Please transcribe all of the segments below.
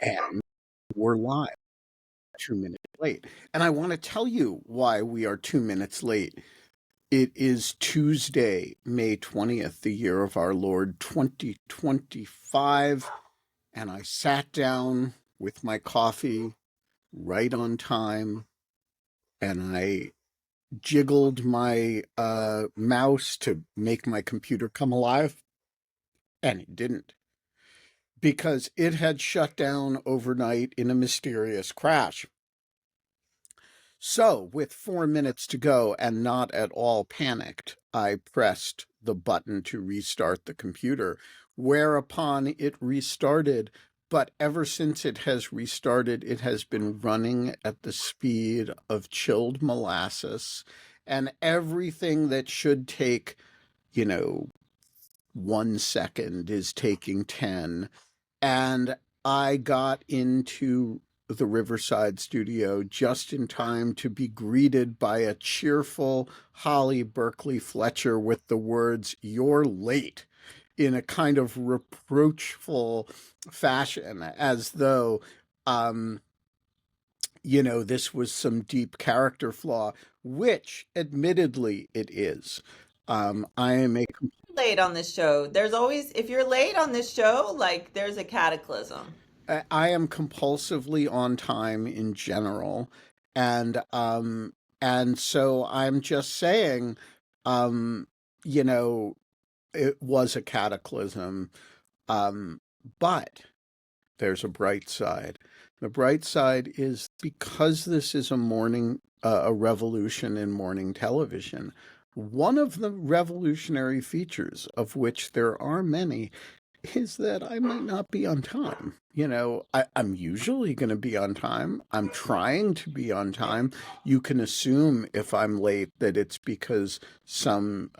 And we're live, 2 minutes late. And I want to tell you why we are 2 minutes late. It is Tuesday, May 20th, the year of our Lord 2025. And I sat down with my coffee right on time and I jiggled my mouse to make my computer come alive. And it didn't, because it had shut down overnight in a mysterious crash. So, with 4 minutes to go and not at all panicked, I pressed the button to restart the computer, whereupon it restarted. But ever since it has restarted, it has been running at the speed of chilled molasses, and everything that should take, you know, 1 second is taking 10. And I got into the Riverside studio just in time to be greeted by a cheerful Holly Berkley Fletcher with the words, "You're late," in a kind of reproachful fashion, as though, um, this was some deep character flaw, which admittedly it is. I am a Late on this show. There's always, if you're late on this show, like there's a cataclysm. I am compulsively on time in general, and so I'm just saying, um, you know, it was a cataclysm, um, but there's a bright side. The bright side is, because this is a revolution in morning television. One of the revolutionary features, of which there are many, is that I might not be on time. I'm usually going to be on time. I'm trying to be on time. You can assume if I'm late that it's because some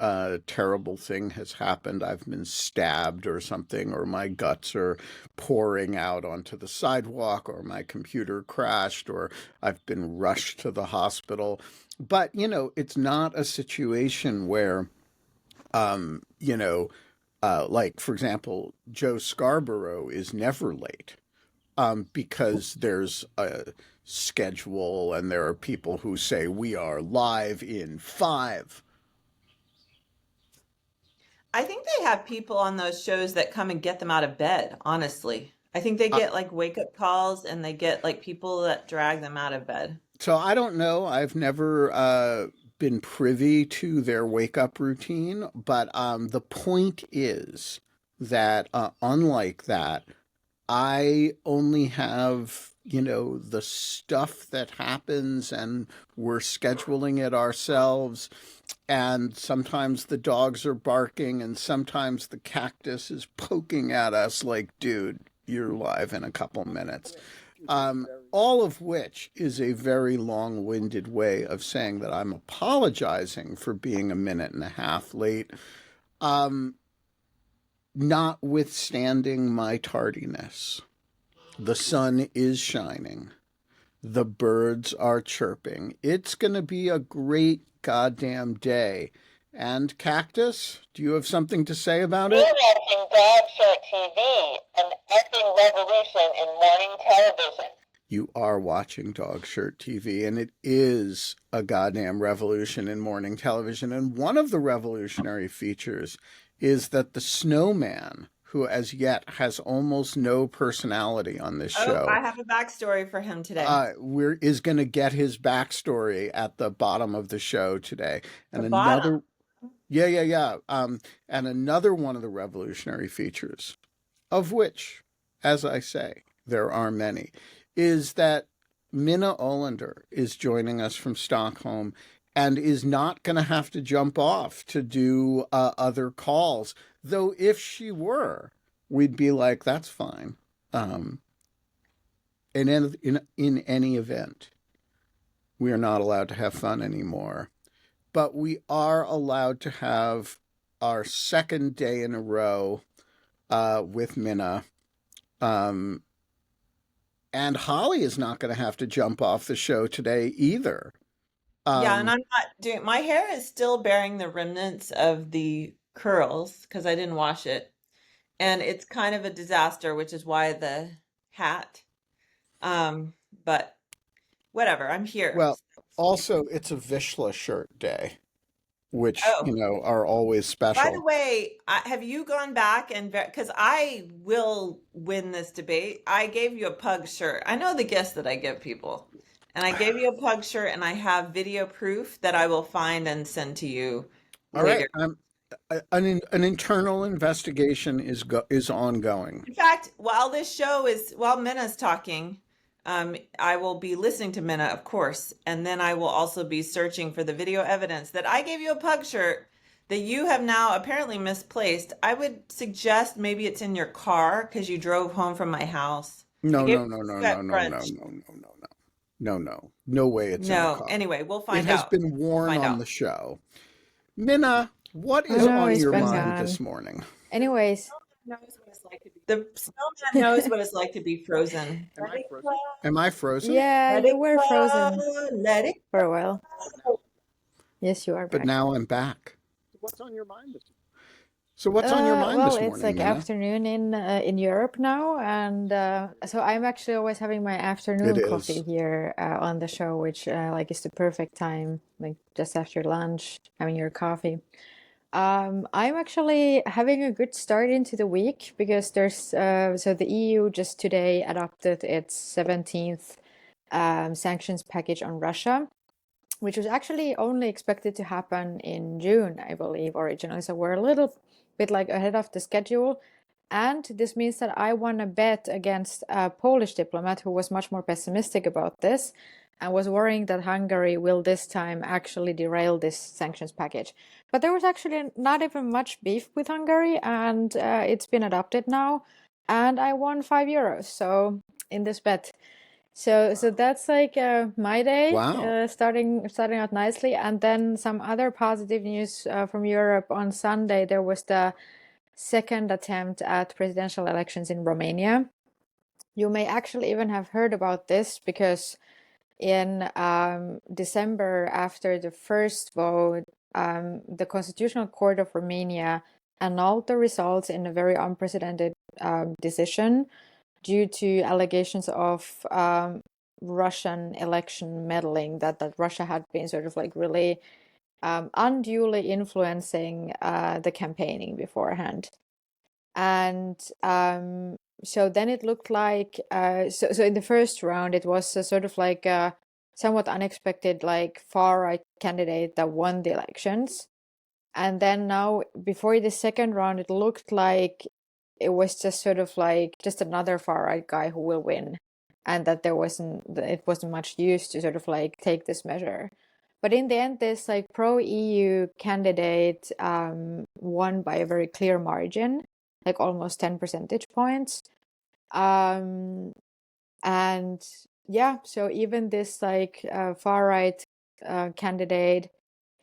terrible thing has happened. I've been stabbed or something, or my guts are pouring out onto the sidewalk, or my computer crashed, or I've been rushed to the hospital. But, it's not a situation where, like, for example, Joe Scarborough is never late, because there's a schedule and there are people who say we are live in 5. I think they have people on those shows that come and get them out of bed, honestly. I think they Uh, get like wake up calls and they get like people that drag them out of bed. so I don't know. I've never been privy to their wake up routine, but the point is that, unlike that, I only have, the stuff that happens, and we're scheduling it ourselves. And sometimes the dogs are barking, and sometimes the cactus is poking at us like, dude, you're live in a couple minutes. All of which is a very long winded way of saying that I'm apologizing for being a minute and a half late. Um, Notwithstanding my tardiness. The sun is shining. The birds are chirping. It's going to be a great goddamn day. And Cactus, do you have something to say about You're it? watching Dog Shirt TV, an effing revolution in morning television. You are watching Dog Shirt TV, and it is a goddamn revolution in morning television. And one of the revolutionary features is that the snowman, who as yet has almost no personality on this Oh, I show, have a backstory for him today. is going to get his backstory at the bottom of the show today. The And bottom. another, yeah, yeah, yeah. And another one of the revolutionary features, of which, as I say, there are many, is that Minna Ålander is joining us from Stockholm and is not going to have to jump off to do other calls. Though if she were, we'd be like, that's fine. Um, in any event, we are not allowed to have fun anymore. But we are allowed to have our second day in a row with Minna. Um, and Holly is not going to have to jump off the show today either. Yeah, and Um, I'm not doing, my hair is still bearing the remnants of the curls because I didn't wash it. And it's kind of a disaster, which is why the hat But whatever, I'm here. Well, also it's a Vishla shirt day, which, Oh, are always by the special. way, have you gone back and because I will win this debate. I gave you a pug shirt. I know the gifts that I give people. And I gave you a pug shirt and I have video proof that I will find and send to you All right, later. an internal investigation is ongoing. In fact, while Minna's talking, I will be listening to Minna, of course, and then I will also be searching for the video evidence that I gave you a pug shirt that you have now apparently misplaced. I would suggest maybe it's in your car because you drove home from my house. I No, gave no, no, you no, that no, no, no, brunch. no, no, no, no. No, no. No way it's in the No, car. anyway, we'll It find has out. been worn Find on out. the show. Minna, what Oh is no, on it's your been mind gone. this morning? Anyways, The snowman knows what it's like to be frozen. Let it go, Am I frozen? yeah, let you it were frozen go, let it for a while. Yes, you are But back. now I'm back. So what's on your mind Well, this it's morning, like Minna? afternoon in Europe now, and so I'm actually always having my It afternoon coffee is. here on the show, which like is the perfect time, like just after lunch, having your coffee. I'm actually having a good start into the week because there's so the EU just today adopted its 17th sanctions package on Russia, which was actually only expected to happen in June, I believe, originally. So we're a little bit like ahead of the schedule. And this means that I won a bet against a Polish diplomat who was much more pessimistic about this and was worrying that Hungary will this time actually derail this sanctions package. But there was actually not even much beef with Hungary, and it's been adopted now. And I won €5. So in this bet. So that's like my day, Wow. starting out nicely, and then some other positive news from Europe. On Sunday, there was the second attempt at presidential elections in Romania. You may actually even have heard about this because in December, after the first vote, the Constitutional Court of Romania annulled the results in a very unprecedented decision due to allegations of Russian election meddling, that Russia had been sort of like really unduly influencing the campaigning beforehand. And so then it looked like, so in the first round, it was a sort of like a somewhat unexpected, like far-right candidate that won the elections. And then now, before the second round, it looked like it was just sort of like just another far-right guy who will win, and that it wasn't much use to sort of like take this measure. But in the end, this like pro-EU candidate won by a very clear margin, like almost 10 percentage points. Um, and yeah, so even this like far-right candidate,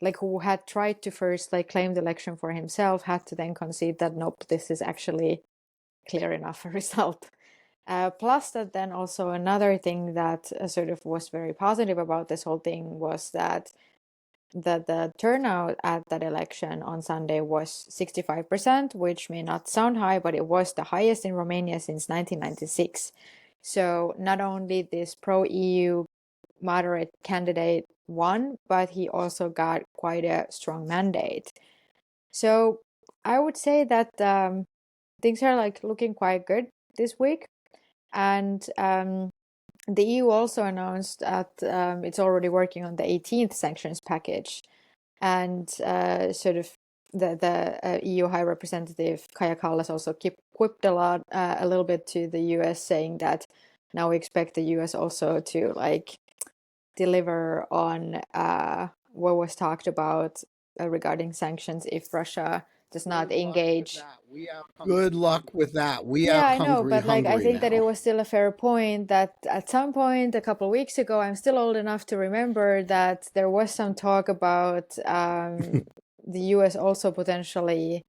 like who had tried to first like claim the election for himself, had to then concede that nope, this is actually clear enough a result. Plus that then also another thing that sort of was very positive about this whole thing was that the turnout at that election on Sunday was 65%, which may not sound high, but it was the highest in Romania since 1996. So not only this pro-EU moderate candidate won, but he also got quite a strong mandate. So I would say that things are like looking quite good this week. And the EU also announced that it's already working on the 18th sanctions package. And sort of the EU High Representative Kaja Kallas also quipped a little bit to the US, saying that now we expect the US also to like deliver on what was talked about regarding sanctions if Russia does not engage. Good luck with that. We Yeah, out I know, hungry but like I think that it now. was still a fair point that at some point a couple of weeks ago, I'm still old enough to remember that there was some talk about the US also potentially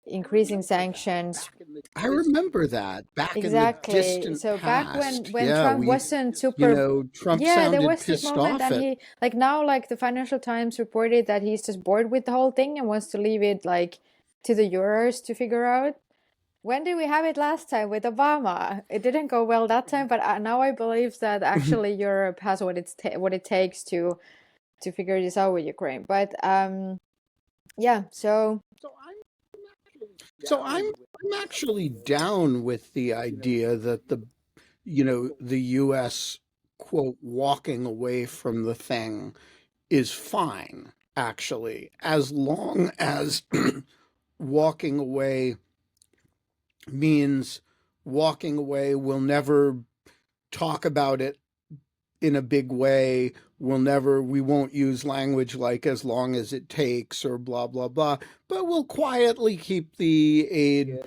increasing sanctions. I remember that back in the Exactly. distant So back past. when Yeah, Trump wasn't super, Trump yeah, there sounded was this pissed moment, off and at. he like now like the Financial Times reported that he's just bored with the whole thing and wants to leave it like to the jurors to figure out. When did we have it last time with Obama? It didn't go well that time, but now I believe that actually Europe has what it takes to figure this out with Ukraine. But yeah, so So I'm actually down with the idea that the US quote walking away from the thing is fine, actually, as long as walking away means walking away. We'll never talk about it in a big way. We won't use language like as long as it takes or blah, blah, blah, but we'll quietly keep the aid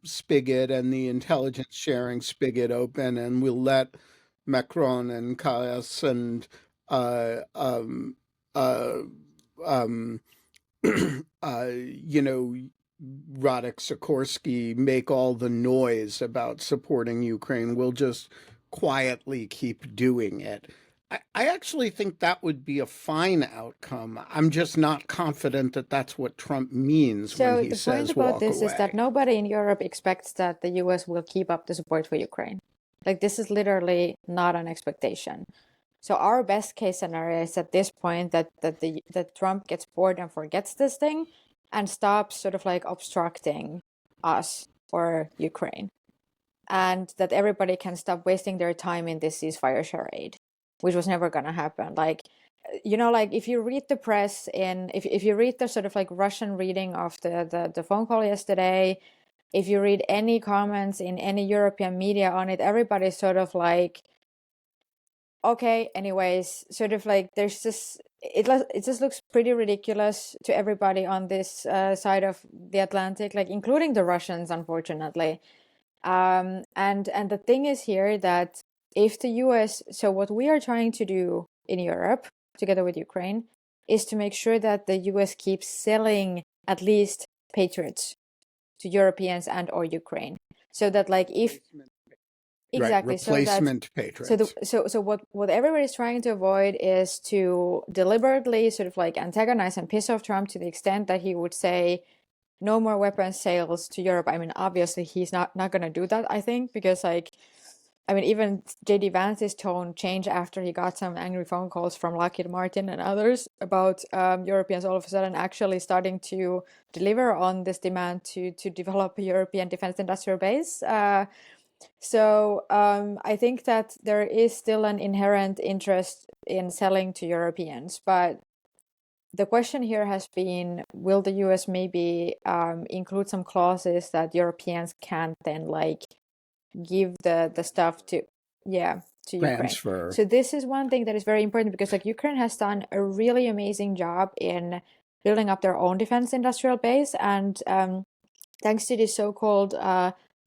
spigot and the intelligence sharing spigot open, and we'll let Macron and Callas and uh, um, uh, um, you know, Radek Sikorsky make all the noise about supporting Ukraine. We'll just quietly keep doing it. I actually think that would be a fine outcome. I'm just not confident that that's what Trump means when so he the point says about walk this is that away. nobody in Europe expects that the US will keep up the support for Ukraine. Like this is literally not an expectation. So our best case scenario is at this point that Trump gets bored and forgets this thing and stops sort of like obstructing us or Ukraine, and that everybody can stop wasting their time in this ceasefire charade, which was never going to happen. Like, like if you read the press if you read the sort of like Russian reading of the phone call yesterday, if you read any comments in any European media on it, everybody's sort of like, okay, anyways, sort of like there's just it just looks pretty ridiculous to everybody on this side of the Atlantic, like including the Russians, unfortunately. And the thing is here that if the US, so what we are trying to do in Europe together with Ukraine is to make sure that the US keeps selling at least Patriots to Europeans and or Ukraine, so that like if Right, exactly so that replacement patriots. so what everybody's trying to avoid is to deliberately sort of like antagonize and piss off Trump to the extent that he would say no more weapons sales to Europe. I mean, obviously he's not going to do that, I think, because like, I mean, even JD Vance's tone changed after he got some angry phone calls from Lockheed Martin and others about Europeans all of a sudden actually starting to deliver on this demand to develop a European defense industrial base. So I think that there is still an inherent interest in selling to Europeans, but the question here has been, will the US maybe include some clauses that Europeans can't then like give the stuff to Ukraine? Transfer. So this is one thing that is very important because like Ukraine has done a really amazing job in building up their own defense industrial base, and thanks to this so-called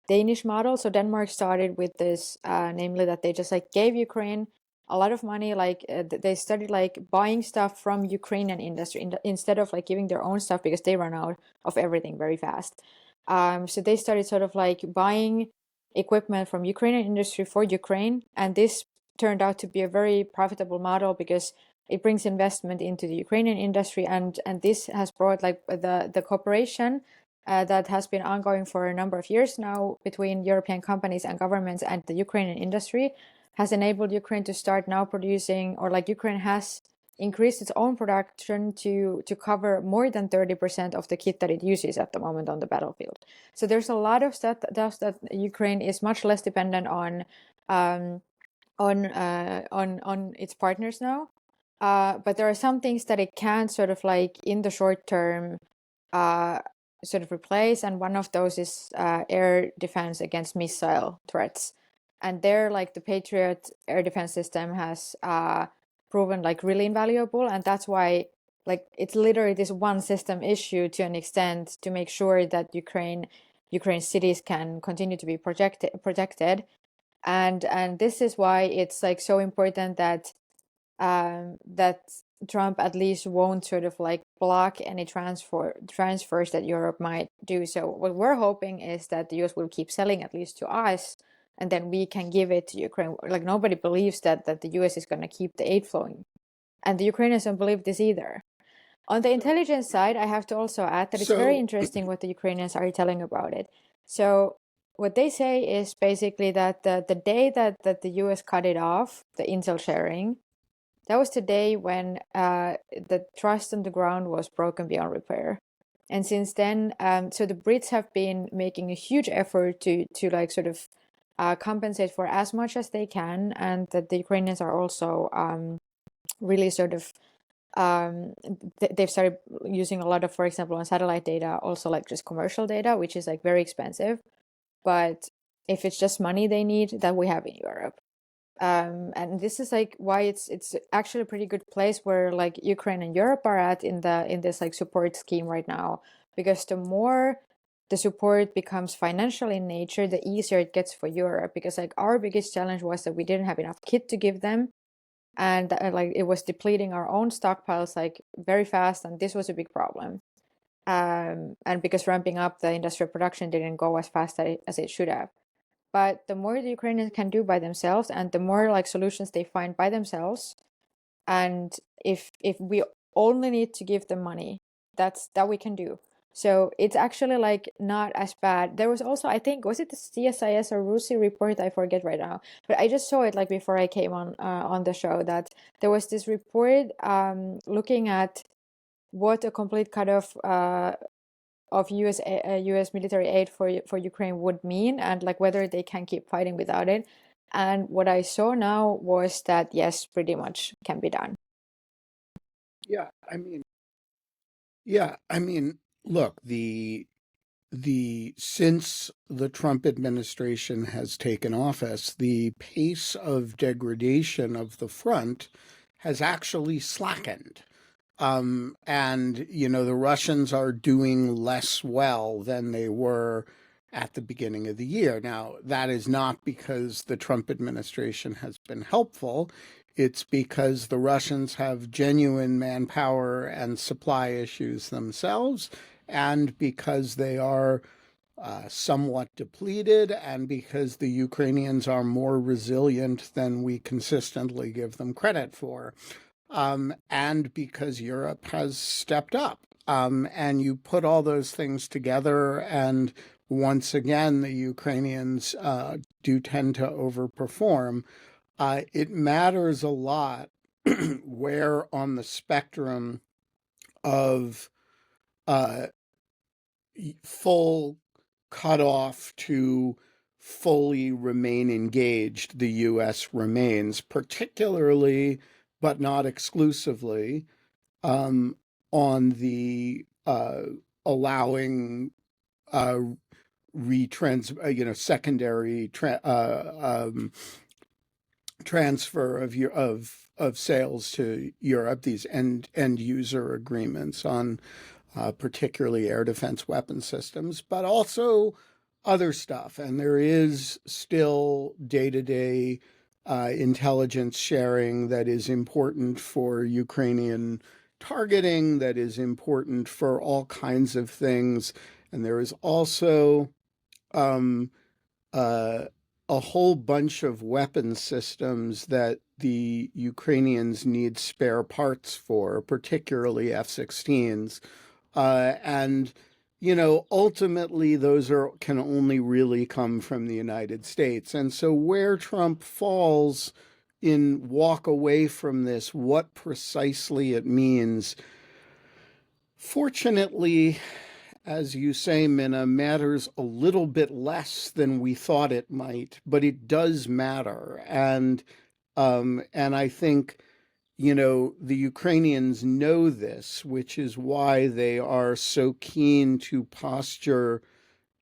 Danish model. So Denmark started with this, namely that they just like gave Ukraine a lot of money, like they started like buying stuff from Ukrainian industry instead of like giving their own stuff because they run out of everything very fast. So they started sort of like buying equipment from Ukrainian industry for Ukraine, and this turned out to be a very profitable model because it brings investment into the Ukrainian industry, and this has brought like the cooperation that has been ongoing for a number of years now between European companies and governments and the Ukrainian industry has enabled Ukraine to start now producing, or like Ukraine has increased its own production to cover more than 30% of the kit that it uses at the moment on the battlefield. So there's a lot of stuff that Ukraine is much less dependent on its partners now. But there are some things that it can sort of like in the short term sort of replace, and one of those is air defense against missile threats. And there, like the Patriot air defense system has proven like really invaluable, and that's why like it's literally this one system issue to an extent to make sure that Ukraine cities can continue to be protected, and this is why it's like so important that that Trump at least won't sort of like block any transfers that Europe might do. So what we're hoping is that the US will keep selling at least to us, and then we can give it to Ukraine. Like nobody believes that the US is going to keep the aid flowing, and the Ukrainians don't believe this either. On the intelligence side, I have to also add that it's very So interesting what the Ukrainians are telling about it. So what they say is basically that the day that the US cut it off, the intel sharing, that was the day when the trust on the ground was broken beyond repair. And since then, so the Brits have been making a huge effort to like sort of compensate for as much as they can, and that the Ukrainians are also really sort of they've started using a lot of, for example, on satellite data, also like just commercial data, which is like very expensive. But if it's just money they need, that we have in Europe. And this is like why it's actually a pretty good place where like Ukraine and Europe are at in this like support scheme right now, because the more the support becomes financial in nature, the easier it gets for Europe, because like our biggest challenge was that we didn't have enough kit to give them, and like it was depleting our own stockpiles like very fast, and this was a big problem. And because ramping up the industrial production didn't go as fast as it should have. But the more the Ukrainians can do by themselves, and the more like solutions they find by themselves, and if we only need to give them money, that we can do. So it's actually like not as bad. There was also, I think, was it the CSIS or RUSI report? I forget right now, but I just saw it like before I came on the show, that there was this report looking at what a complete cutoff of US military aid for Ukraine would mean, and like whether they can keep fighting without it. And what I saw now was that yes, pretty much can be done. Yeah, I mean, look, the since the Trump administration has taken office, the pace of degradation of the front has actually slackened. And, you know, the Russians are doing less well than they were at the beginning of the year. Now, that is not because the Trump administration has been helpful. It's because the Russians have genuine manpower and supply issues themselves, and because they are somewhat depleted, and because the Ukrainians are more resilient than we consistently give them credit for. And because Europe has stepped up. And you put all those things together, and once again, the Ukrainians do tend to overperform. It matters a lot where on the spectrum of full cutoff to fully remain engaged the U.S. remains, particularly, but not exclusively, on the allowing secondary transfer of sales to Europe, these end user agreements on particularly air defense weapon systems, but also other stuff. And there is still day-to-day intelligence sharing that is important for Ukrainian targeting, that is important for all kinds of things. And there is also a whole bunch of weapon systems that the Ukrainians need spare parts for, particularly F-16s. And, you know, ultimately those can only really come from the United States. And so where Trump falls in walk away from this, what precisely it means, fortunately, as you say, Minna, matters a little bit less than we thought it might, but it does matter. And I think, you know, the Ukrainians know this, which is why they are so keen to posture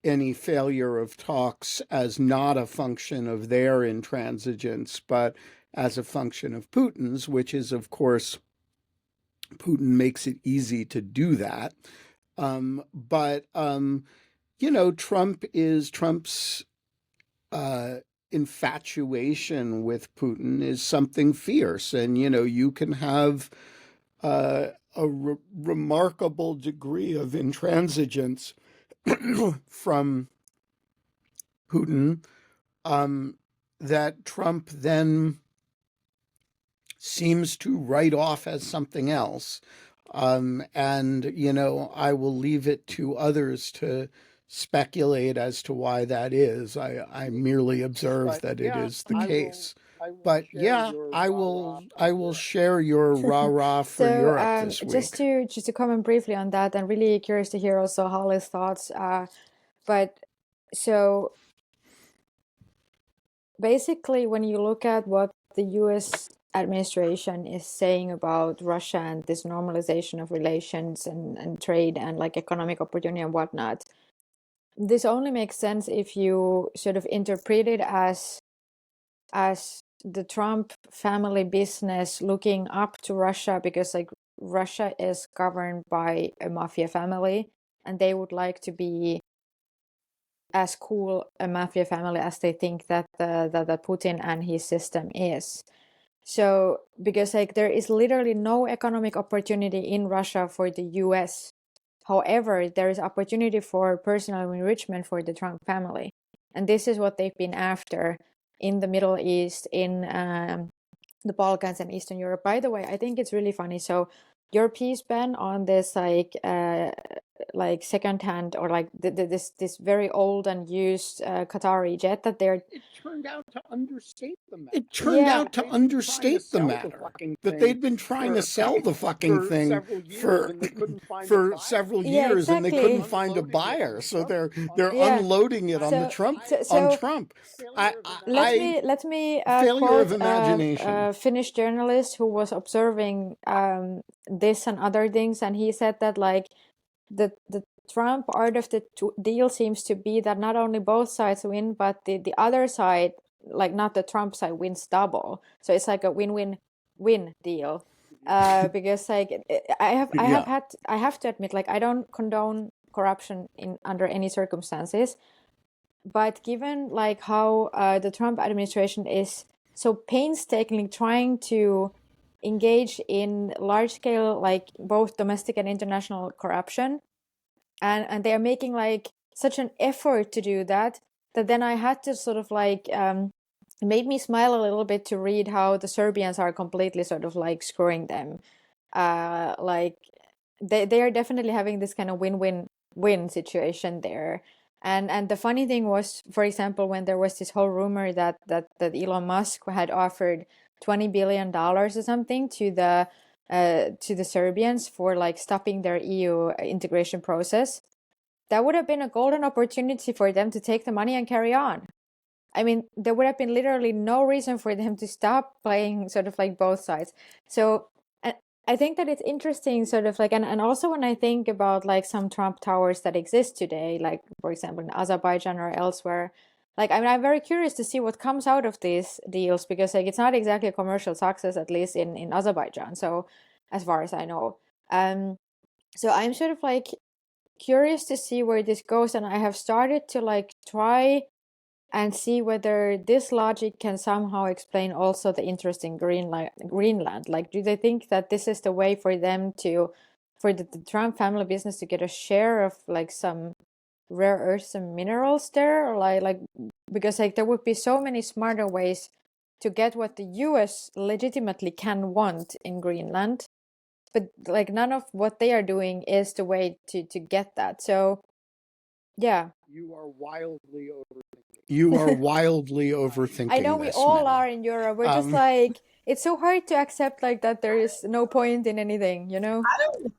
any failure of talks as not a function of their intransigence, but as a function of Putin's, which is, of course, Putin makes it easy to do that. But you know, Trump's infatuation with Putin is something fierce. And, you know, you can have a remarkable degree of intransigence from Putin that Trump then seems to write off as something else. And, you know, I will leave it to others to speculate as to why that is. I merely observe that it is the case. But yeah, I will share your rah-rah for So Europe this just week. to comment briefly on that, I'm really curious to hear also Holly's thoughts. But so basically, when you look at what the US administration is saying about Russia and this normalization of relations and trade and like economic opportunity and whatnot, this only makes sense if you sort of interpret it as the Trump family business looking up to Russia, because like Russia is governed by a mafia family and they would like to be as cool a mafia family as they think that the Putin and his system is. So because like there is literally no economic opportunity in Russia for the US. However, there is opportunity for personal enrichment for the Trump family. And this is what they've been after in the Middle East, in the Balkans and Eastern Europe. By the way, I think it's really funny. So your piece, Ben, on this like secondhand or like this very old and used Qatari jet that they're It turned out to understate the matter. That they'd been trying to sell the fucking thing for several years and they couldn't find a buyer. So they're unloading it on the Trump on Trump. Let me failure quote of imagination. a Finnish journalist who was observing this and other things, and he said that like the Trump part of the deal seems to be that not only both sides win, but the other side, like not the Trump side, wins double. So it's like a win-win deal. Because like I have to admit, like I don't condone corruption under any circumstances, but given like how the Trump administration is so painstakingly trying to engage in large scale, like both domestic and international corruption, and they are making like such an effort to do that then I had to sort of like it made me smile a little bit to read how the Serbians are completely sort of like screwing them. Like they are definitely having this kind of win-win-win situation there. And the funny thing was, for example, when there was this whole rumor that Elon Musk had offered $20 billion or something to the Serbians for like stopping their EU integration process, that would have been a golden opportunity for them to take the money and carry on. I mean, there would have been literally no reason for them to stop playing sort of like both sides. So I think that it's interesting sort of like, and also when I think about like some Trump towers that exist today, like for example in Azerbaijan or elsewhere, like I mean, I'm very curious to see what comes out of these deals, because like it's not exactly a commercial success, at least in Azerbaijan. So as far as I know, so I'm sort of like curious to see where this goes, and I have started to like try and see whether this logic can somehow explain also the interest in Greenland. Like, do they think that this is the way for them for the Trump family business to get a share of like some rare earths and minerals there, or like because like there would be so many smarter ways to get what the US legitimately can want in Greenland, but like none of what they are doing is the way to get that. So yeah, You are wildly overthinking. I know we this, all Minna. are in Europe. We're just like, it's so hard to accept like that there is no point in anything, you know? I don't know.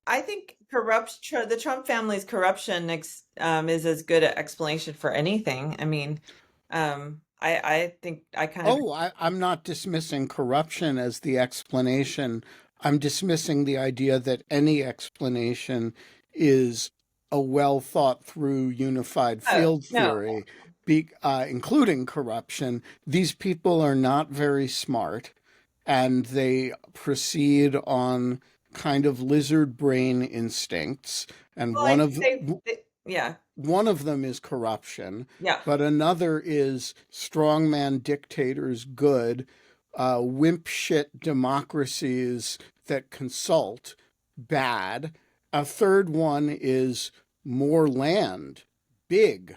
I think corruption, the Trump family's corruption is as good an explanation for anything. I mean, I think I kind of. I'm not dismissing corruption as the explanation. I'm dismissing the idea that any explanation is a well thought through unified field theory, including corruption. These people are not very smart, and they proceed on kind of lizard brain instincts. And one of them is corruption. Yeah. But another is strongman dictators good, wimp shit democracies that consult bad. A third one is more land, big,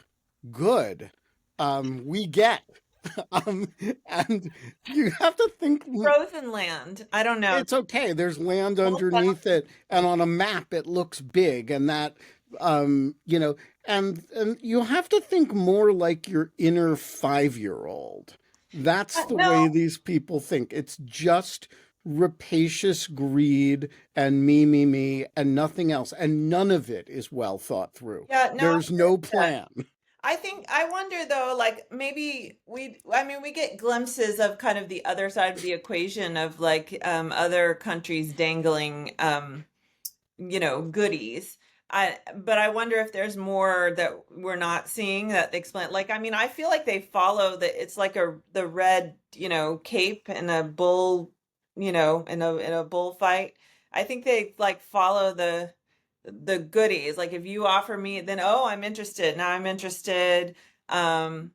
good. We get. um, and you have to think. Frozen land. I don't know. It's okay. There's land Well, underneath it, and on a map it looks big, and that you know, and you have to think more like your inner 5-year-old. That's the no. way these people think. It's just rapacious greed and me, and nothing else, and none of it is well thought through. Yeah, no, There's no plan. I wonder though, like maybe I mean, we get glimpses of kind of the other side of the equation of like other countries dangling, goodies. But I wonder if there's more that we're not seeing that explain. Like, I mean, I feel like they follow it's like the red, cape in a bull, in a bullfight. I think they like follow the goodies. Like if you offer me, then I'm interested. Now I'm interested. I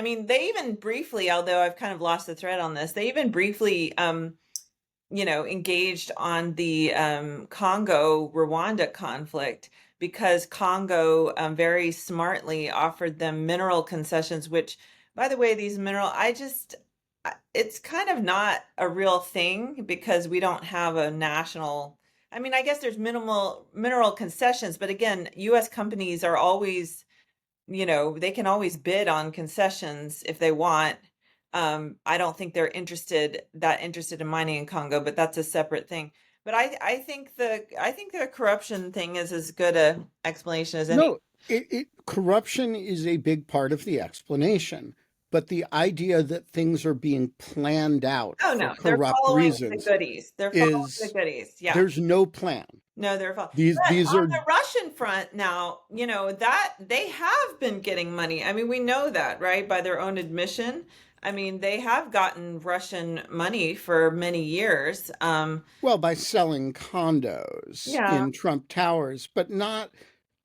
mean, they even briefly, although I've kind of lost the thread on this, they even briefly engaged on the Congo Rwanda conflict because Congo very smartly offered them mineral concessions, which, by the way, it's kind of not a real thing because we don't have a national. I mean, I guess there's mineral concessions, but again, U.S. companies are always, they can always bid on concessions if they want. I don't think they're that interested in mining in Congo, but that's a separate thing. But I think the corruption thing is as good a explanation as any. No, corruption is a big part of the explanation, but the idea that things are being planned out Oh for no, they're corrupt following reasons the goodies. They're following the goodies. Yeah. There's no plan. No, they're following. These But on are the Russian front now, that they have been getting money. I mean, we know that, right? By their own admission. I mean, they have gotten Russian money for many years. Well, by selling condos Yeah. in Trump Towers, but not.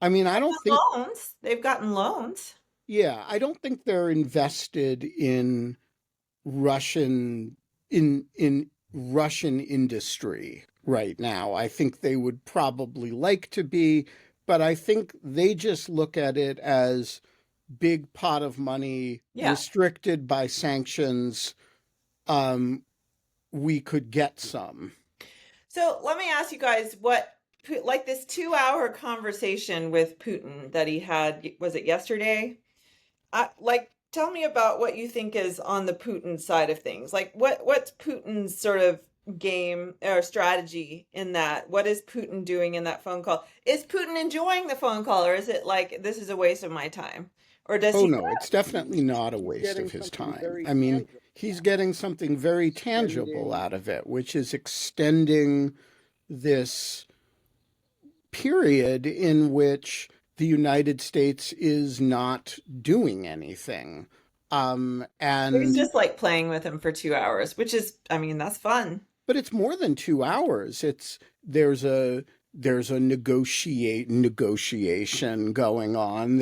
I mean, I don't think loans. They've gotten loans. Yeah, I don't think they're invested in Russian Russian industry right now. I think they would probably like to be, but I think they just look at it as big pot of money restricted by sanctions. We could get some. So let me ask you guys like this 2-hour conversation with Putin that he had, was it yesterday? Tell me about what you think is on the Putin side of things. Like what's Putin's sort of game or strategy in that? What is Putin doing in that phone call? Is Putin enjoying the phone call, or is it like, this is a waste of my time? Or does he? No, it's definitely not a waste of his time. I mean, he's getting something very tangible out of it, which is extending this period in which the United States is not doing anything. And he's just like playing with him for 2 hours, which is, I mean, that's fun. But it's more than 2 hours. There's a negotiation going on.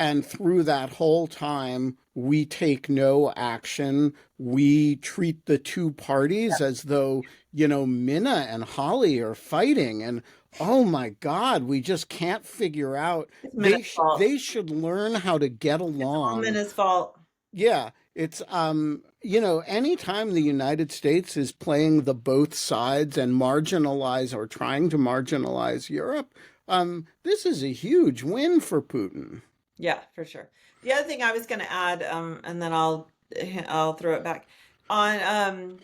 And through that whole time, we take no action. We treat the two parties as though, Minna and Holly are fighting. And oh my God, we just can't figure out. They should learn how to get along. It's all Minna's fault. Yeah. It's, anytime the United States is playing the both sides and marginalize or trying to marginalize Europe, this is a huge win for Putin. Yeah, for sure. The other thing I was going to add, and then I'll throw it back on,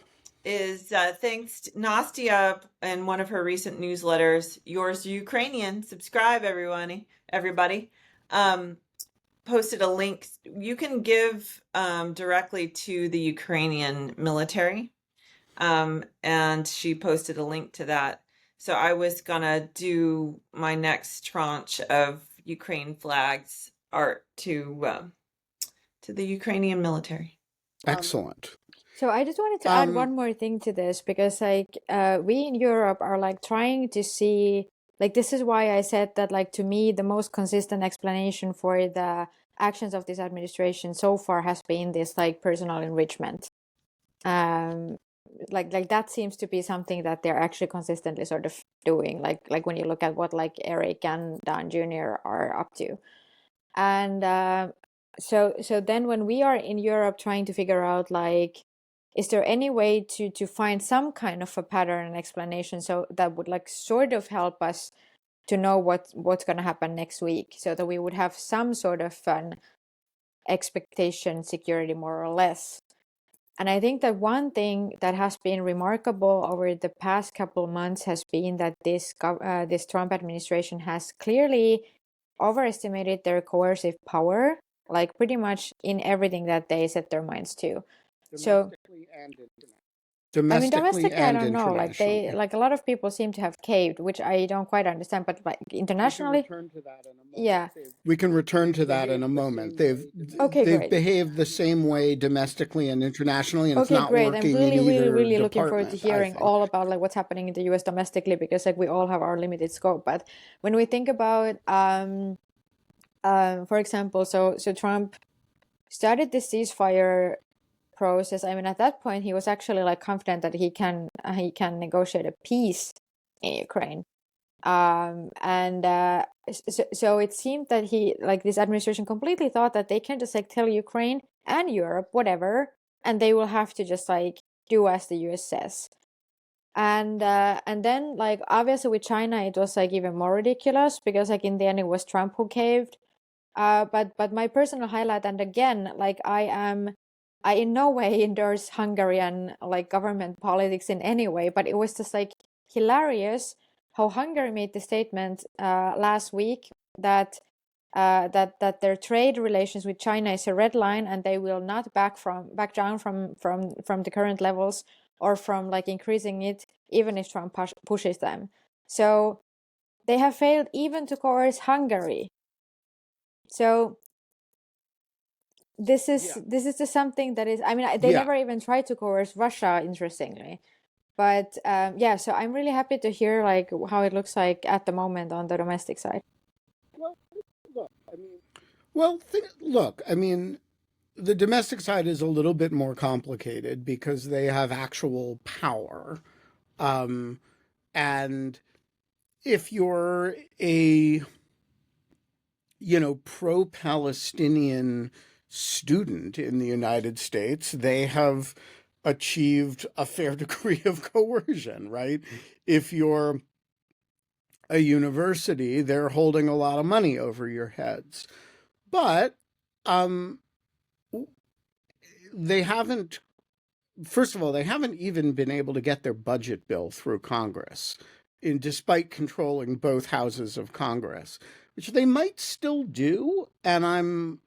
is thanks to Nastia in one of her recent newsletters, Yours Ukrainian. Subscribe, everybody. Posted a link. You can give directly to the Ukrainian military, and she posted a link to that. So I was gonna do my next tranche of Ukraine flags art to the Ukrainian military. Excellent. So I just wanted to add one more thing to this, because like we in Europe are like trying to see, like, this is why I said that, like, to me the most consistent explanation for the actions of this administration so far has been this like personal enrichment. Like that seems to be something that they're actually consistently sort of doing, like when you look at what like Eric and Don Jr. are up to. And so then when we are in Europe trying to figure out, like, is there any way to find some kind of a pattern and explanation so that would like sort of help us to know what's going to happen next week, so that we would have some sort of an expectation security, more or less. And I think that one thing that has been remarkable over the past couple of months has been that this Trump administration has clearly overestimated their coercive power, like pretty much in everything that they set their minds to. So Domestically and internationally. I mean, domestically, I and don't know. Like internationally. a lot of people seem to have caved, which I don't quite understand. But like internationally, return to that in a moment. yeah. We can return to that in a moment. Okay, They've great. behaved the same way domestically and internationally, and it's Okay, not great. I'm working really, in really, either really looking forward to department, I hearing think. all about like what's happening in the US domestically, because like we all have our limited scope. But when we think about for example, so Trump started this ceasefire process. I mean, at that point, he was actually like confident that he can negotiate a peace in Ukraine. And so it seemed that he, like, this administration completely thought that they can just like tell Ukraine and Europe whatever, and they will have to just like do as the US says. And then like obviously with China it was like even more ridiculous, because like in the end it was Trump who caved. But my personal highlight, and again, like I in no way endorse Hungarian like government politics in any way, but it was just like hilarious how Hungary made the statement last week that that their trade relations with China is a red line, and they will not back down from the current levels, or from like increasing it, even if Trump pushes them. So they have failed even to coerce Hungary. So this is just something that is, I mean, they never even tried to coerce Russia, interestingly. But yeah, so I'm really happy to hear like how it looks like at the moment on the domestic side. Look, I mean, the domestic side is a little bit more complicated because they have actual power. And if you're a, pro-Palestinian student in the United States, they have achieved a fair degree of coercion, right? If you're a university, they're holding a lot of money over your heads. But they haven't, first of all, they haven't even been able to get their budget bill through Congress, despite controlling both houses of Congress, which they might still do. And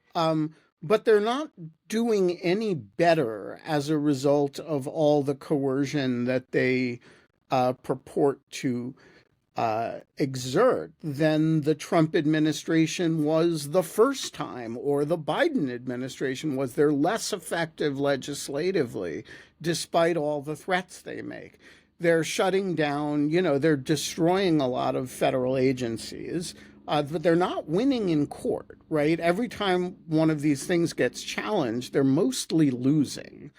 but they're not doing any better as a result of all the coercion that they purport to exert than the Trump administration was the first time, or the Biden administration was. They're less effective legislatively, despite all the threats they make. They're shutting down, they're destroying a lot of federal agencies, but they're not winning in court, right? Every time one of these things gets challenged, they're mostly losing.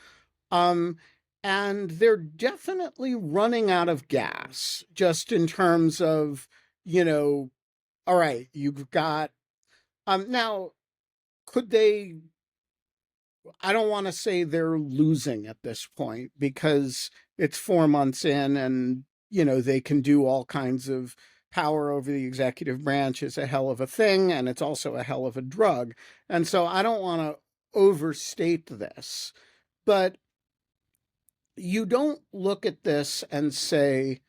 And they're definitely running out of gas, just in terms of, all right, you've got, now, could they, I don't want to say they're losing at this point, because it's 4 months in, and, they can do all kinds of, power over the executive branch is a hell of a thing, and it's also a hell of a drug. And so I don't want to overstate this, but you don't look at this and say,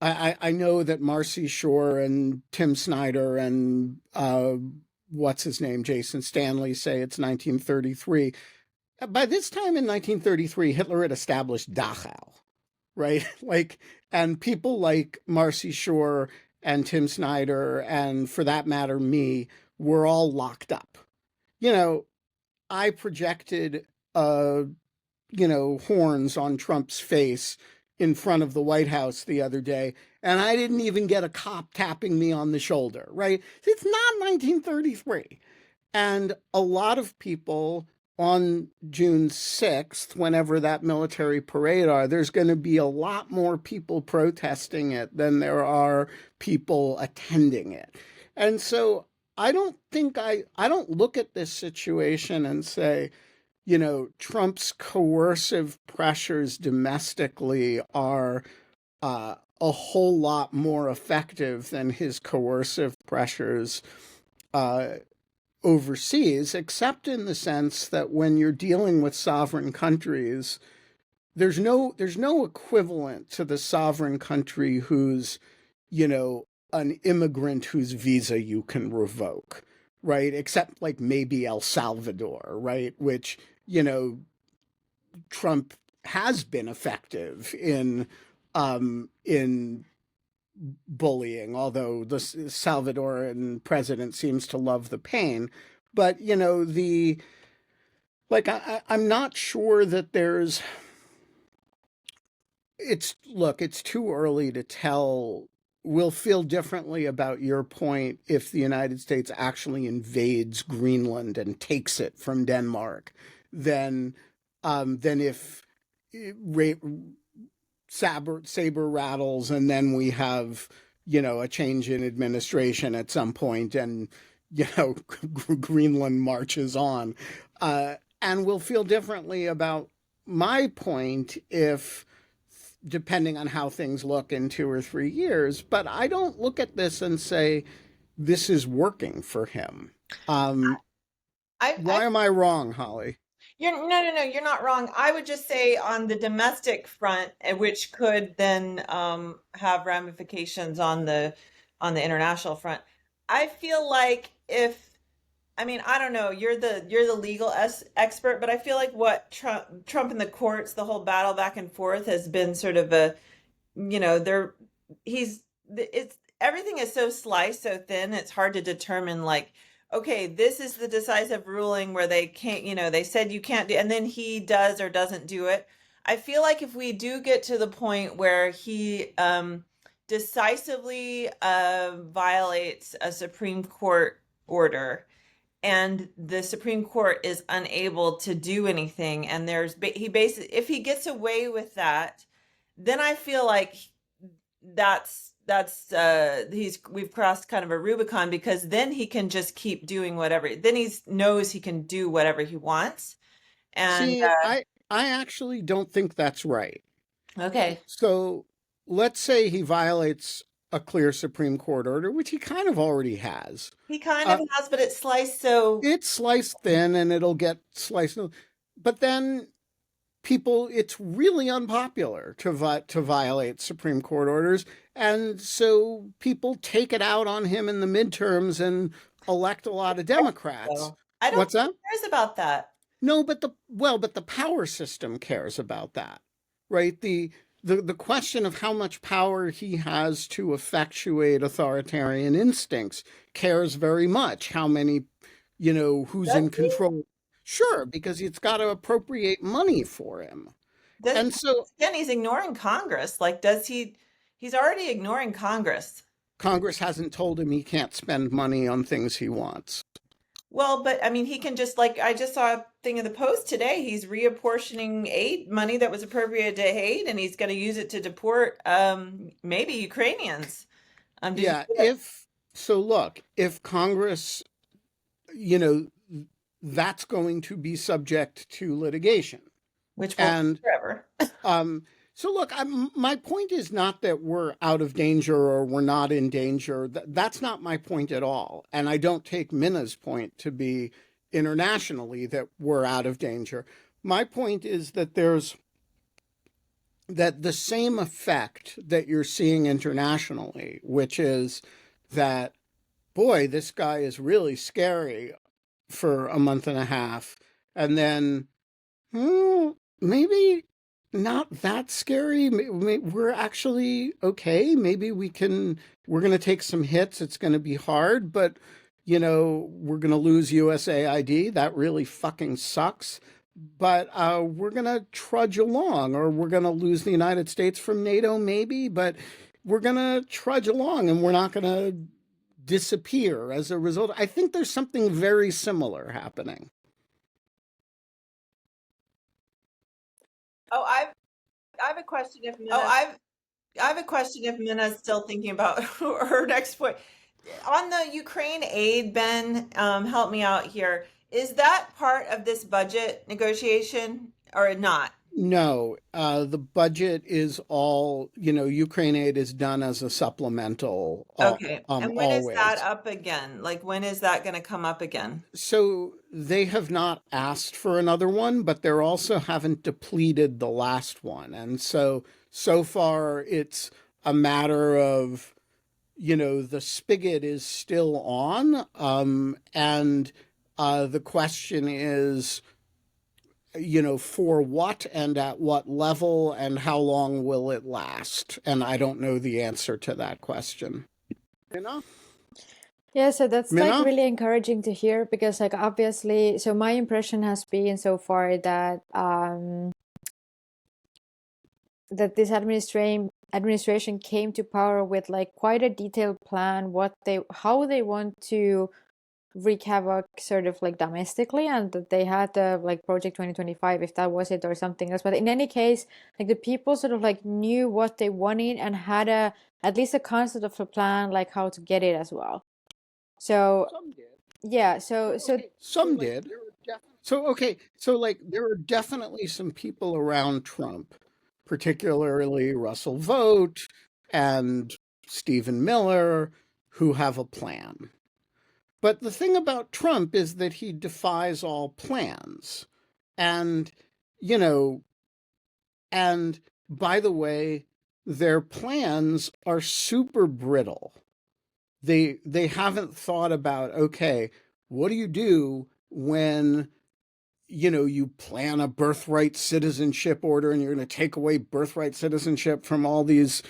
I know that Marcy Shore and Tim Snyder and what's his name, Jason Stanley, say it's 1933. By this time in 1933, Hitler had established Dachau, right? And people like Marcy Shore and Tim Snyder, and for that matter, me, were all locked up. I projected horns on Trump's face in front of the White House the other day, and I didn't even get a cop tapping me on the shoulder, right? It's not 1933. And a lot of people on June 6th, whenever that military parade are, there's going to be a lot more people protesting it than there are people attending it. And so I don't look at this situation and say, you know, Trump's coercive pressures domestically are a whole lot more effective than his coercive pressures uh, overseas, except in the sense that when you're dealing with sovereign countries, there's no equivalent to the sovereign country who's, you know, an immigrant whose visa you can revoke, right? Except like maybe El Salvador, right? Which, you know, Trump has been effective in bullying, although the Salvadoran president seems to love the pain. But you know, the like I'm not sure that there's it's look, it's too early to tell. We'll feel differently about your point if the United States actually invades Greenland and takes it from Denmark than if saber rattles and then we have, you know, a change in administration at some point and, you know, Greenland marches on. And we'll feel differently about my point if, depending on how things look in 2 or 3 years. But I don't look at this and say, this is working for him. Why am I wrong, Holly? No, you're not wrong. I would just say on the domestic front, which could then have ramifications on the international front. I feel like I mean, I don't know, you're the legal expert, but I feel like what Trump in the courts, the whole battle back and forth has been sort of a, you know, it's everything is so sliced so thin, it's hard to determine like, okay, this is the decisive ruling where they can't, you know, they said you can't do, and then he does or doesn't do it. I feel like if we do get to the point where he decisively violates a Supreme Court order and the Supreme Court is unable to do anything, and he basically, if he gets away with that, then I feel like we've crossed kind of a Rubicon, because then he can just keep doing whatever. Then he knows he can do whatever he wants. And See, I actually don't think that's right. okay, So let's say he violates a clear Supreme Court order, which he kind of already has. he kind of has, but it's sliced so. It's sliced thin and it'll get sliced. But then it's really unpopular to violate Supreme Court orders. And so people take it out on him in the midterms and elect a lot of Democrats. So, I don't What's that? think he cares about that. No, but the power system cares about that, right? The question of how much power he has to effectuate authoritarian instincts cares very much. How many, you know, who's Does in he? control? Sure, because it's got to appropriate money for him. And so Again, he's ignoring Congress. Like, does he? He's already ignoring Congress. Congress hasn't told him he can't spend money on things he wants. Well, but I mean, he can just, like, I just saw a thing in the Post today. He's reapportioning aid money that was appropriated to aid, and he's going to use it to deport maybe Ukrainians. Yeah, look, if Congress, you know, that's going to be subject to litigation, which will and forever. So look, my point is not that we're out of danger or we're not in danger. That's not my point at all. And I don't take Minna's point to be internationally that we're out of danger. My point is that that the same effect that you're seeing internationally, which is that, boy, this guy is really scary for a month and a half. And then, maybe not that scary. We're actually okay. Maybe we're going to take some hits. It's going to be hard, but, you know, we're going to lose USAID. That really fucking sucks. But we're going to trudge along, or we're going to lose the United States from NATO, maybe, but we're going to trudge along and we're not going to disappear as a result. I think there's something very similar happening. Oh, I have a question if Minna. I have a question if Minna's still thinking about her next point. On the Ukraine aid, Ben, help me out here. Is that part of this budget negotiation or not? No, the budget is all, Ukraine aid is done as a supplemental, Okay. And when is that always. up again? Like, when is that going to come up again? So they have not asked for another one, but they're also haven't depleted the last one. And so far it's a matter of, the spigot is still on. And the question is, for what and at what level and how long will it last? And I don't know the answer to that question. Minna? Yeah, so that's like Minna? really encouraging to hear because like obviously, so my impression has been so far that that this administration came to power with like quite a detailed plan how they want to wreak havoc sort of like domestically, and that they had the like Project 2025, if that was it, or something else. But in any case, like the people sort of like knew what they wanted and had at least a concept of a plan, like how to get it as well. So Some did. yeah, so Some did. So like there are definitely some people around Trump, particularly Russell Vogt and Stephen Miller, who have a plan. But the thing about Trump is that he defies all plans. And, you know, and by the way, their plans are super brittle. They haven't thought about, okay, what do you do when you plan a birthright citizenship order and you're going to take away birthright citizenship from all these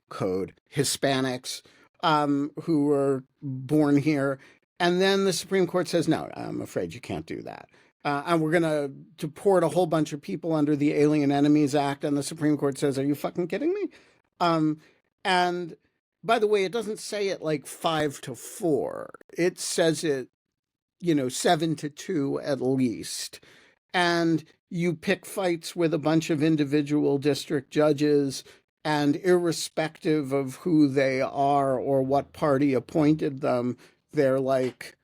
code Hispanics who were born here. And then the Supreme Court says, no, I'm afraid you can't do that. And we're going to deport a whole bunch of people under the Alien Enemies Act. And the Supreme Court says, are you fucking kidding me? And by the way, it doesn't say it like 5-4. It says it, 7-2 at least. And you pick fights with a bunch of individual district judges, and irrespective of who they are or what party appointed them, they're like,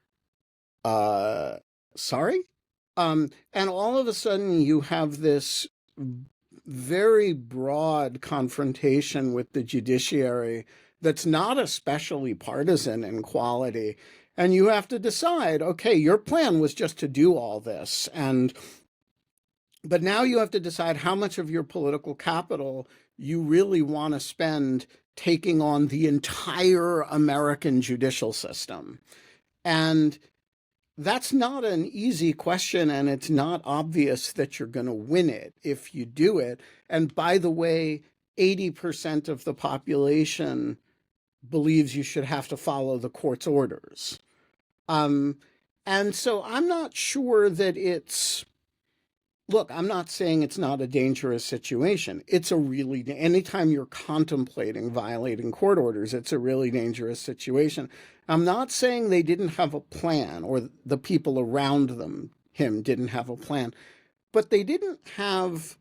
sorry? And all of a sudden you have this very broad confrontation with the judiciary that's not especially partisan in quality. And you have to decide, okay, your plan was just to do all this. But now you have to decide how much of your political capital you really want to spend taking on the entire American judicial system. And that's not an easy question, and it's not obvious that you're going to win it if you do it. And by the way, 80% of the population believes you should have to follow the court's orders. And so I'm not sure that look, I'm not saying it's not a dangerous situation. It's anytime you're contemplating violating court orders, it's a really dangerous situation. I'm not saying they didn't have a plan or the people around him didn't have a plan, but they didn't have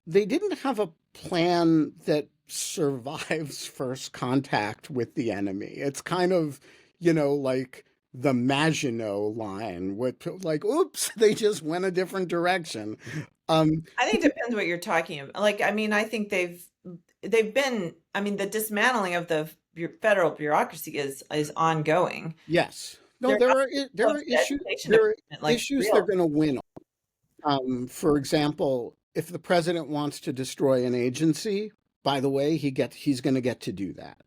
a plan that survives first contact with the enemy. It's kind of, like the Maginot line, with like, oops, they just went a different direction. I think it depends what you're talking about. Like, I mean, I think they've been, I mean, the dismantling of the federal bureaucracy is ongoing. Yes. No, there are issues. There are issues they're going to win on. For example, if the president wants to destroy an agency, by the way, he's going to get to do that.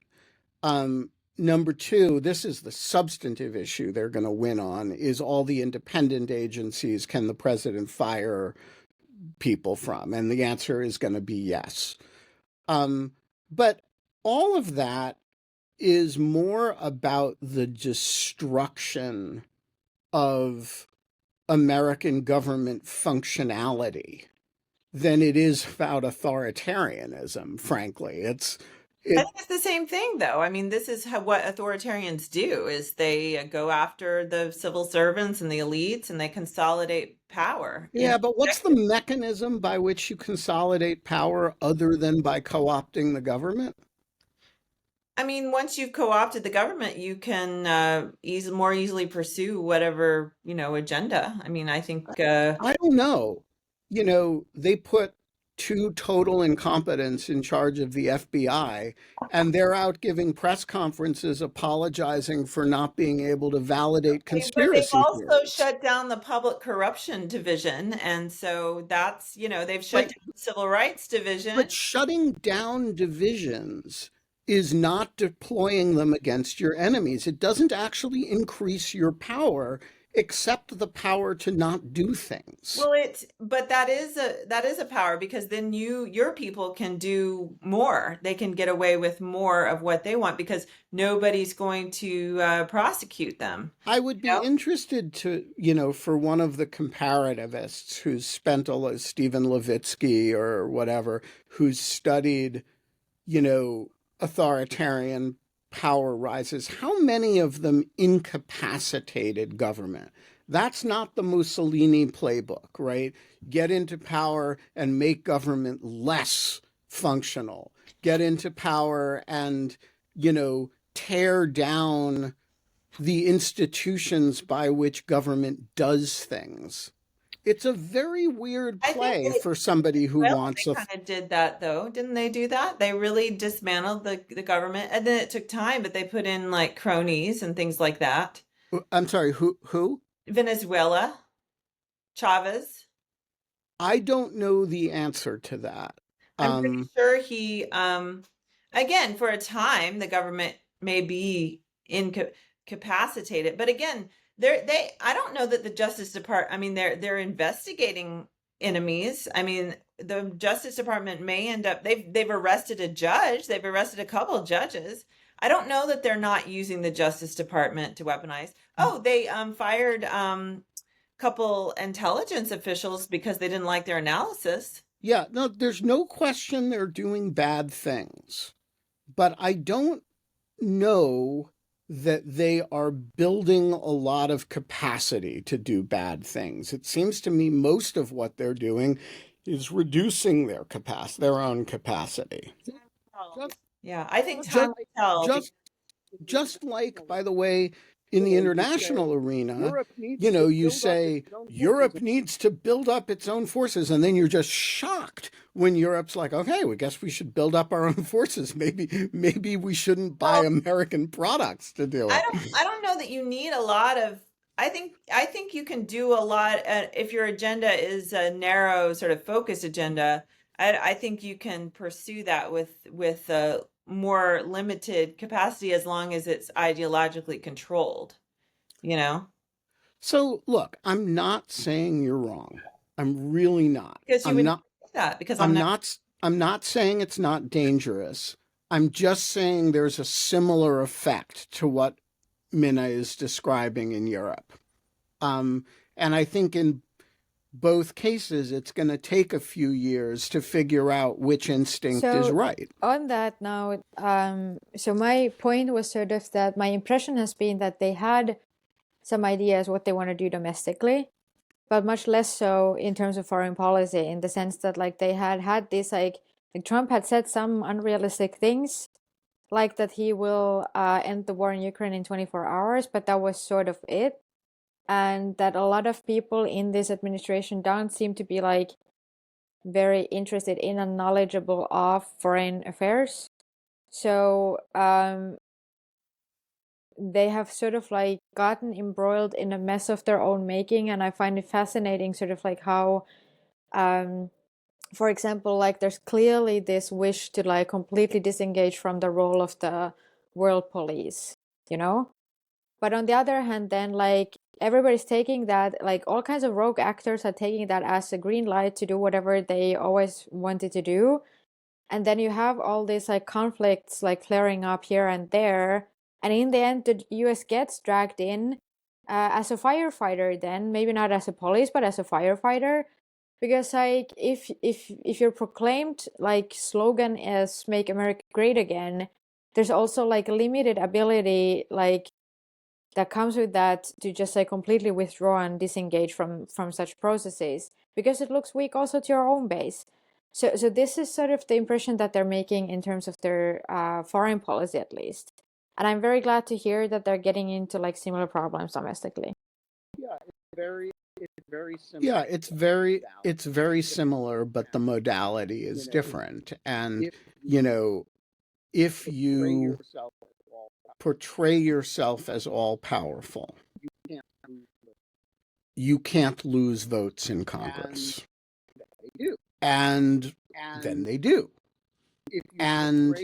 Number two, this is the substantive issue they're going to win on, is all the independent agencies can the president fire people from? And the answer is going to be yes. But all of that is more about the destruction of American government functionality than it is about authoritarianism, frankly. I think it's the same thing, though. I mean, this is what authoritarians do, is they go after the civil servants and the elites and they consolidate power. Yeah, but what's the mechanism by which you consolidate power other than by co-opting the government? I mean, once you've co-opted the government, you can more easily pursue whatever, agenda. I mean, I think I don't know. They put two total incompetents in charge of the FBI, and they're out giving press conferences apologizing for not being able to validate but they've conspiracy also theories. shut down the public corruption division, and so that's, they've shut But down the civil rights division. but shutting down divisions is not deploying them against your enemies. It doesn't actually increase your power, except the power to not do things. Well, but that is a power, because then your people can do more. They can get away with more of what they want because nobody's going to prosecute them. I would be interested to, for one of the comparativists who's spent Stephen Levitsky or whatever, who's studied, authoritarian power rises, how many of them incapacitated government? That's not the Mussolini playbook, right? Get into power and make government less functional. Get into power and, tear down the institutions by which government does things. It's a very weird I think play for somebody who wants they a. kind of did that though, didn't they do that? They really dismantled the government, and then it took time, but they put in like cronies and things like that. I'm sorry, who? Venezuela, Chavez. I don't know the answer to that. I'm pretty sure he, again, for a time, the government may be incapacitated, but again, I don't know that the Justice Department, I mean, they're investigating enemies. I mean, the Justice Department may end up, they've arrested a judge, they've arrested a couple of judges. I don't know that they're not using the Justice Department to weaponize. Oh, they fired couple intelligence officials because they didn't like their analysis. Yeah, no, there's no question they're doing bad things, but I don't know that they are building a lot of capacity to do bad things. It seems to me most of what they're doing is reducing their own capacity. Yeah, I think time will tell. Just like, by the way, in the international arena, you say Europe needs to build up its own forces, and then you're just shocked when Europe's like, okay, we guess we should build up our own forces. Maybe we shouldn't buy American products to do it. I don't know that you need a lot of. I think you can do a lot if your agenda is a narrow, sort of focused agenda. I think you can pursue that with a more limited capacity as long as it's ideologically controlled. So look, I'm not saying you're wrong. I'm really not. Because you would not say that, because I'm not saying it's not dangerous. I'm just saying there's a similar effect to what Minna is describing in Europe. And I think in both cases, it's going to take a few years to figure out which instinct is right. On that now, so my point was sort of that my impression has been that they had some ideas what they want to do domestically, but much less so in terms of foreign policy, in the sense that like they had this like Trump had said some unrealistic things, like that he will end the war in Ukraine in 24 hours, but that was sort of it. And that a lot of people in this administration don't seem to be like very interested in and knowledgeable of foreign affairs. So they have sort of like gotten embroiled in a mess of their own making. And I find it fascinating sort of like how, for example, like there's clearly this wish to like completely disengage from the role of the world police, But on the other hand, then like everybody's taking that, like all kinds of rogue actors are taking that as a green light to do whatever they always wanted to do. And then you have all these like conflicts like flaring up here and there. And in the end, the US gets dragged in as a firefighter then, maybe not as a police, but as a firefighter. Because like if your proclaimed like slogan is "Make America Great Again," there's also like limited ability like that comes with that to just like completely withdraw and disengage from such processes, because it looks weak also to your own base. So this is sort of the impression that they're making in terms of their foreign policy, at least. And I'm very glad to hear that they're getting into like similar problems domestically. Yeah, it's very similar. Yeah, it's very similar, but the modality is different. And if you portray yourself as all powerful, you can't lose votes in Congress. And then they do. And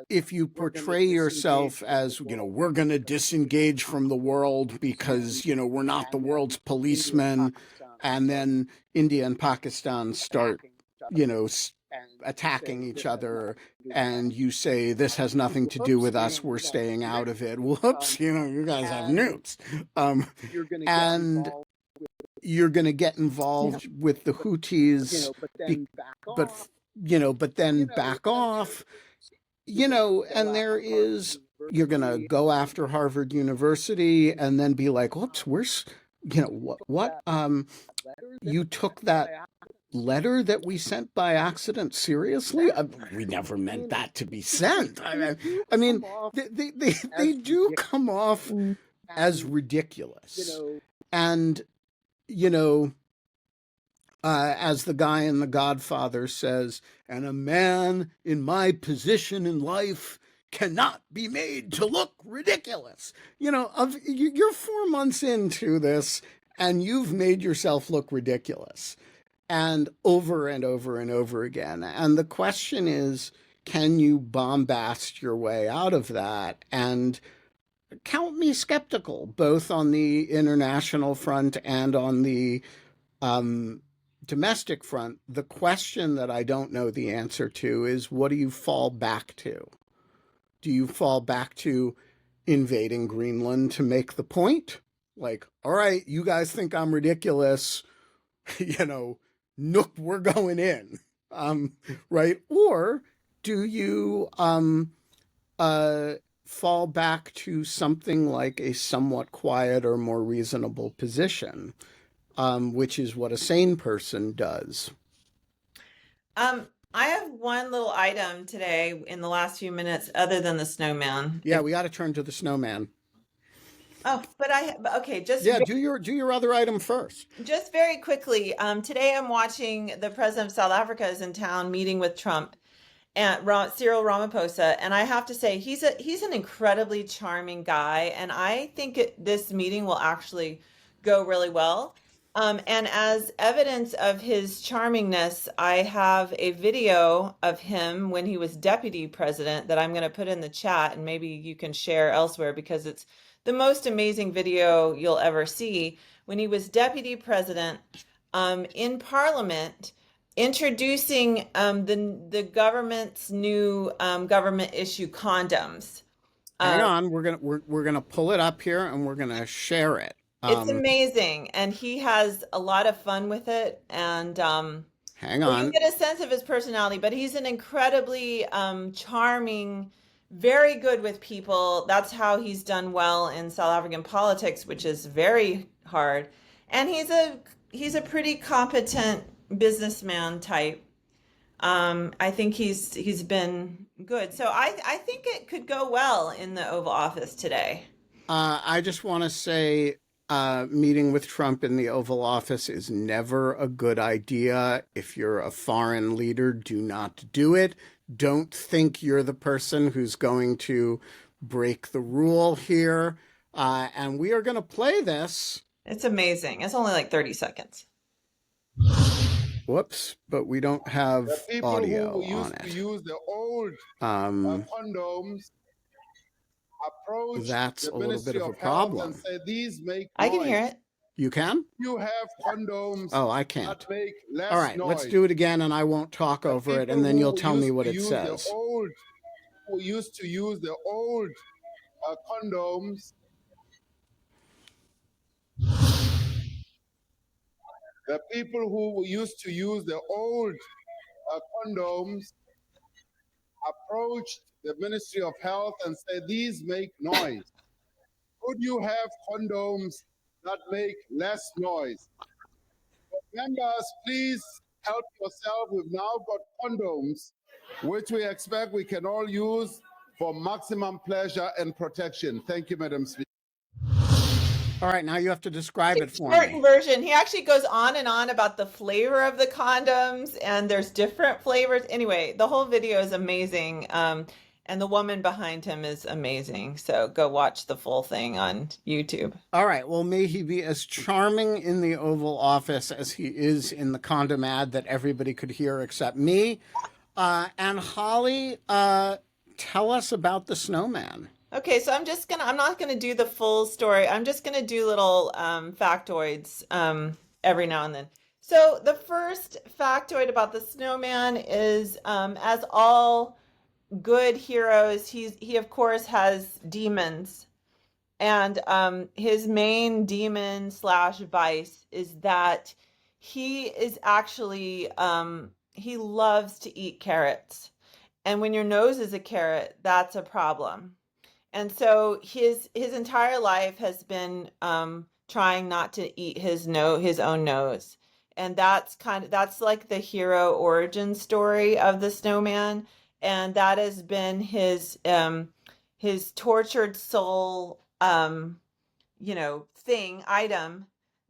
if you portray yourself as, we're going to disengage from the world because, we're not the world's policemen, and then India and Pakistan start, attacking each other, and you say, this has nothing to do with us, we're staying out of it. Whoops, you guys have nukes. And you're going to get involved with the Houthis, but then back off, and you're going to go after Harvard University and then be like, whoops, what, you took that letter that we sent by accident seriously? We never meant that to be sent. I mean, they do come off as ridiculous. And, as the guy in The Godfather says, and a man in my position in life cannot be made to look ridiculous. You're 4 months into this and you've made yourself look ridiculous, and over and over and over again. And the question is, can you bombast your way out of that? And count me skeptical, both on the international front and on the domestic front. The question that I don't know the answer to is, what do you fall back to? Do you fall back to invading Greenland to make the point? Like, all right, you guys think I'm ridiculous, Nook, we're going in, right? Or do you fall back to something like a somewhat quiet or more reasonable position, which is what a sane person does? I have one little item today in the last few minutes, other than the snowman. Yeah, we got to turn to the snowman. Oh, but okay, do your other item first. Just very quickly. Today I'm watching the president of South Africa is in town meeting with Trump and Cyril Ramaphosa, and I have to say he's an incredibly charming guy, and I think this meeting will actually go really well. And as evidence of his charmingness, I have a video of him when he was deputy president that I'm going to put in the chat, and maybe you can share elsewhere, because it's the most amazing video you'll ever see. When he was deputy president in Parliament, introducing the government's new government issue condoms. Hang on, we're gonna pull it up here and we're gonna share it. It's amazing, and he has a lot of fun with it. And hang on, you get a sense of his personality, but he's an incredibly charming, very good with people. That's how he's done well in South African politics, which is very hard. And he's a pretty competent businessman type. I think he's been good. So I think it could go well in the Oval Office today. I just want to say, meeting with Trump in the Oval Office is never a good idea. If you're a foreign leader, do not do it. Don't think you're the person who's going to break the rule here. And we are going to play this. It's amazing. It's only like 30 seconds. Whoops, but we don't have audio on it. Use the old condoms. That's a little bit of a problem. I can hear it. You can? You have condoms. Oh, I can't. That make less all right, noise. Let's do it again, and I won't talk over it, and then you'll tell me what it says. Who used to use the old condoms. The people who used to use the old condoms approached the Ministry of Health and said, these make noise. Could you have condoms that make less noise? Members, please help yourself. We've now got condoms, which we expect we can all use for maximum pleasure and protection. Thank you, Madam Speaker. All right, now you have to describe it for Shortened me. version. He actually goes on and on about the flavor of the condoms, and there's different flavors. Anyway, the whole video is amazing. And the woman behind him is amazing. So go watch the full thing on YouTube. All right, well, may he be as charming in the Oval Office as he is in the condom ad that everybody could hear except me. And Holly, tell us about the snowman. Okay, so I'm not gonna do the full story. I'm just gonna do little factoids every now and then. So the first factoid about the snowman is, as all good heroes, he of course has demons, and his main demon slash vice is that he is actually he loves to eat carrots, and when your nose is a carrot, that's a problem. And so his entire life has been trying not to eat his own nose. And that's like the hero origin story of the snowman. And that has been his tortured soul item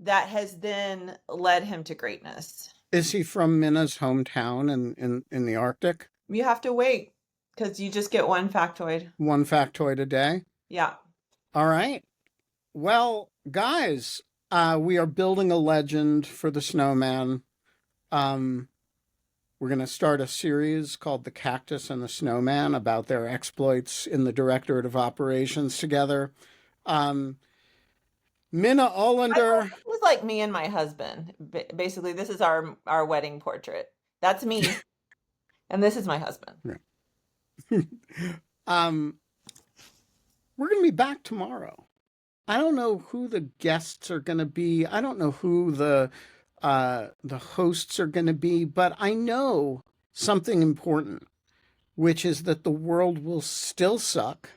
that has then led him to greatness. Is he from Minna's hometown in the Arctic? You have to wait, because you just get one factoid. One factoid a day? Yeah. All right. Well, guys, we are building a legend for the snowman. We're going to start a series called The Cactus and the Snowman about their exploits in the Directorate of Operations together. Minna Ålander. It was like me and my husband. Basically, this is our wedding portrait. That's me. And this is my husband. Right. We're going to be back tomorrow. I don't know who the guests are going to be. I don't know who the hosts are going to be, but I know something important, which is that the world will still suck,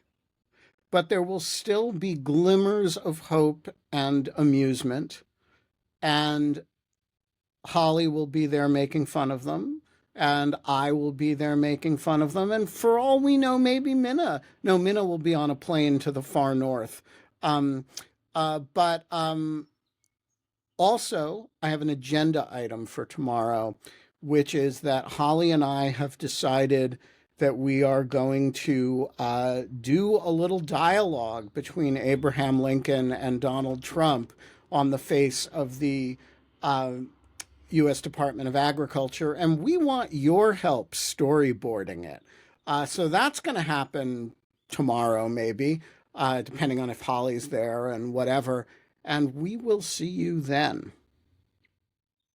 but there will still be glimmers of hope and amusement, and Holly will be there making fun of them, and I will be there making fun of them. And for all we know, maybe Minna will be on a plane to the far north. But also, I have an agenda item for tomorrow, which is that Holly and I have decided that we are going to do a little dialogue between Abraham Lincoln and Donald Trump on the face of the U.S. Department of Agriculture, and we want your help storyboarding it. So that's going to happen tomorrow, maybe, depending on if Holly's there and whatever. And we will see you then.